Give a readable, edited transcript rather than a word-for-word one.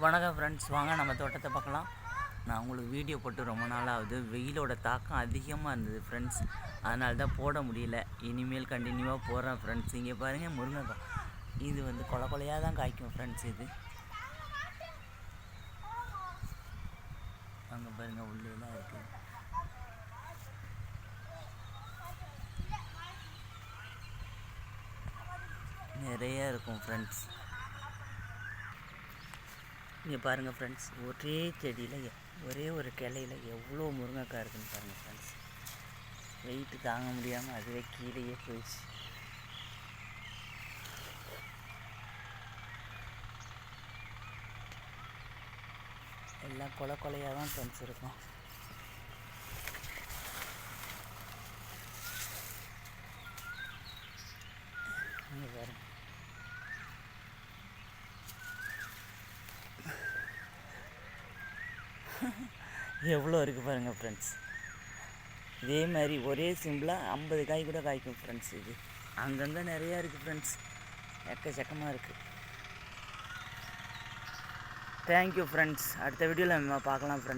வணக்கம் ஃப்ரெண்ட்ஸ், வாங்க நம்ம தோட்டத்தை பார்க்கலாம். நான் உங்களுக்கு வீடியோ போட்டு ரொம்ப நாள் ஆகுது. வெயிலோட தாக்கம் அதிகமாக இருந்தது ஃப்ரெண்ட்ஸ், அதனால தான் போட முடியல. இனிமேல் கண்டினியூவாக போடுறேன் ஃப்ரெண்ட்ஸ். இங்கே பாருங்கள், முருங்கைக்காய் இது வந்து கொலை கொலையாக தான் காய்க்கும் ஃப்ரெண்ட்ஸ். இது அங்கே பாருங்கள், உள்ளேலாம் இருக்குது. நிறைய இருக்கும் ஃப்ரெண்ட்ஸ். இங்கே பாருங்கள் ஃப்ரெண்ட்ஸ், ஒரே செடியில் ஒரே ஒரு கிளையில் எவ்வளோ முருங்கைக்காய் இருக்குதுன்னு பாருங்கள் ஃப்ரெண்ட்ஸ். வெயிட்டு தாங்க முடியாமல் அதுவே கீழேயே போயிடுச்சு. எல்லாம் கொலை கொலையாக தான் ஃப்ரெண்ட்ஸ் இருக்கும். இங்கே பாருங்கள், எவ்வளோ இருக்குது பாருங்கள் ஃப்ரெண்ட்ஸ். இதே மாதிரி ஒரே சிம்பிளாக 50 காய் கூட காய்க்கும் ஃப்ரெண்ட்ஸ். இது அங்கங்கே நிறையா இருக்குது ஃப்ரெண்ட்ஸ், எக்கச்சக்கமாக இருக்குது. Thank you friends. அடுத்த வீடியோவில் நம்ம பார்க்கலாம் ஃப்ரெண்ட்ஸ்.